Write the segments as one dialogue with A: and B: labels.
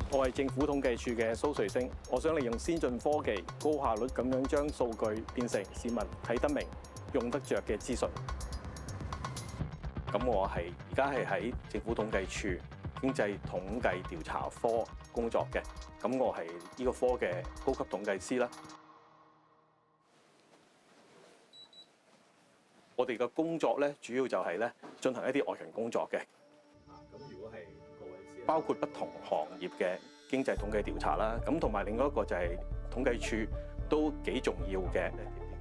A: 我係政府統計處嘅蘇瑞星，我想利用先進科技、高效率咁樣將數據變成市民睇得明、用得着嘅資訊。咁我而家係喺政府統計處經濟統計調查科工作嘅，咁我係呢個科嘅高級統計師啦。我哋嘅工作咧，主要就係咧進行一啲外勤工作嘅。咁如果係各位知，包括不同行業嘅經濟統計調查啦，咁同埋另外一個就係統計處都幾重要嘅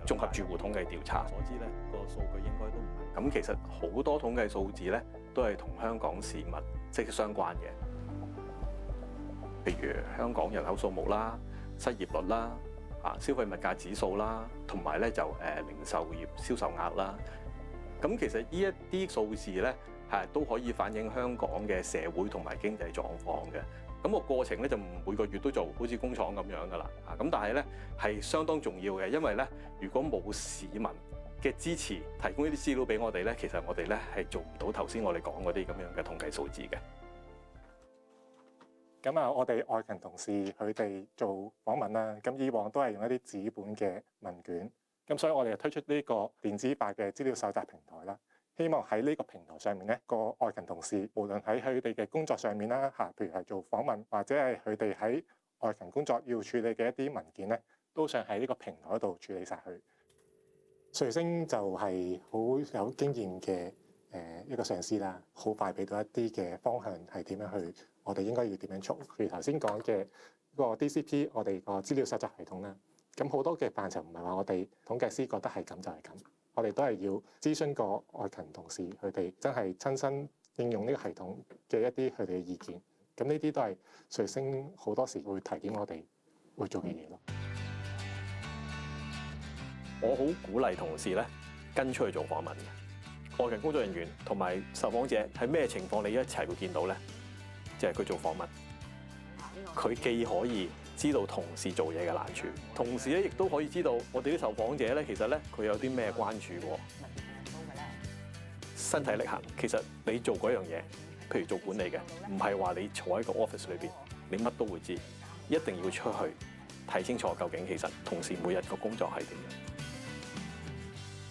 A: 綜合住戶統計調查。所知咧個數據應該都唔係。咁其實好多統計數字咧都係同香港市民息息相關嘅，譬如香港人口數目啦、失業率啦。消費物價指數啦，同埋咧就零售業銷售額啦。咁其實呢一啲數字咧都可以反映香港嘅社會同埋經濟狀況嘅。咁個過程咧就唔每個月都做，好似工廠咁樣噶啦。咁但係咧係相當重要嘅，因為咧如果冇市民嘅支持，提供呢啲資料俾我哋咧，其實我哋咧係做唔到頭先我哋講嗰啲咁樣嘅統計數字嘅。
B: 咁啊，我哋外勤同事佢哋做訪問啦，咁以往都係用一啲紙本嘅問卷，咁所以我哋就推出呢個電子化嘅資料搜集平台啦。希望喺呢個平台上面咧，個外勤同事無論喺佢哋嘅工作上面啦，譬如係做訪問或者係佢哋喺外勤工作要處理嘅一啲文件咧，都想喺呢個平台度處理晒佢。瑞星就係好有經驗嘅一個上司啦，好快俾到一啲嘅方向係點樣去。我哋應該要點樣做？譬如頭先講嘅個 DCP，我哋個資料搜集系統啦，咁好多嘅範疇唔係話我哋統計師覺得係咁就係咁，我哋都係要諮詢個外勤同事，佢哋真係親身應用呢個系統嘅一啲佢哋嘅意見。咁呢啲都係瑞星好多時會提點我哋會做嘅嘢咯。
A: 我好鼓勵同事咧跟出去做訪問嘅，外勤工作人員同埋受訪者喺咩情況你一齊會見到咧？即係佢做訪問，佢既可以知道同事做嘢嘅難處，同時咧亦都可以知道我哋啲受訪者咧，其實咧佢有啲咩關注喎。身體力行，其實你做嗰樣嘢，譬如做管理嘅，唔係話你坐喺個 office 裏邊，你乜都會知，一定要出去睇清楚究竟其實同事每日個工作係點樣。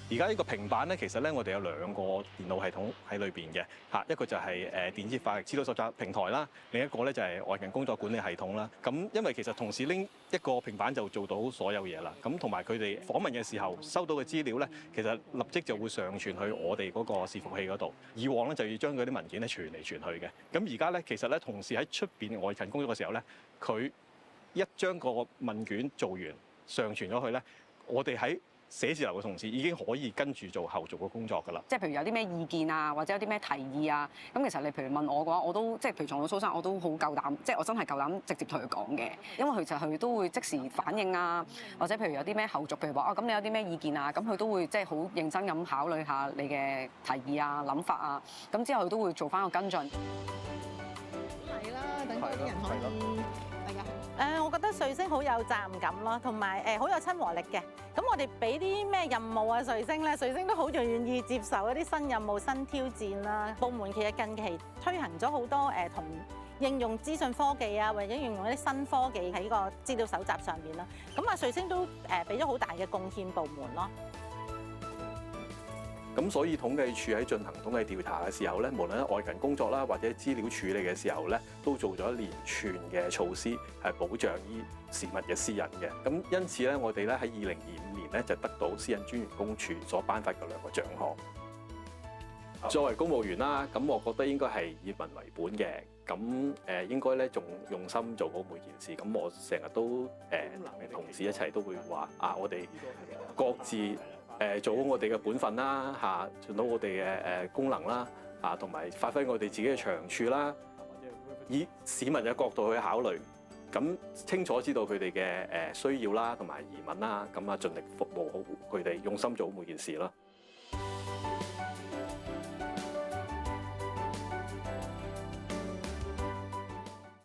A: 而家呢個平板咧，其實咧我哋有兩個電腦系統喺裏邊嘅嚇，一個就係電子化資料搜集平台啦，另一個咧就係外勤工作管理系統啦。咁因為其實同事拎一個平板就做到所有嘢啦。咁同埋佢哋訪問嘅時候收到嘅資料咧，其實立即就會上傳去我哋嗰個伺服器嗰度。以往咧就要將嗰啲文件咧傳嚟傳去嘅。咁而家咧其實咧同事喺出邊外勤工作嘅時候咧，佢一將個問卷做完上傳咗去咧，我哋喺寫字樓嘅同事已經可以跟住做後續嘅工作㗎啦。
C: 即係譬如有啲咩意見啊，或者有啲咩提議啊，咁其實你譬如問我嘅話，我都即係譬如撞到蘇生，我都好夠膽，即係我真係夠膽直接同佢講嘅，因為其實佢都會即時反應啊，或者譬如有啲咩後續，譬如話咁你有啲咩意見啊，咁佢都會即係好認真咁考慮下你嘅提議啊、諗法啊，咁之後佢都會做翻個跟進。
D: 係啦，等多啲人可以。我覺得瑞星好有責任感咯，同埋好有親和力嘅。咁我哋俾啲咩任務啊？瑞星咧，瑞星都好願意接受一啲新任務、新挑戰啦。部門其實近期推行咗好多同應用資訊科技啊，或者應用一啲新科技喺個資料搜集上面啦。咁啊，瑞星都俾咗好大嘅貢獻部門咯。
A: 咁所以統計處喺進行統計調查嘅時候咧，無論喺外勤工作啦，或者資料處理嘅時候咧，都做咗一連串嘅措施，係保障依市民嘅私隱嘅。咁因此咧，我哋咧喺2025年咧就得到私隱專員公署所頒發嘅2個獎項。作為公務員啦，咁我覺得應該係以民為本嘅。咁應該咧仲用心做好每件事。咁我成日都同事一齊都會話我哋各自做好我哋嘅本分啦，盡到我哋嘅功能啦，同埋發揮我哋自己嘅長處啦，以市民嘅角度去考慮，咁清楚知道佢哋嘅需要啦，同埋疑問啦，咁盡力服務好佢哋，用心做好每件事啦。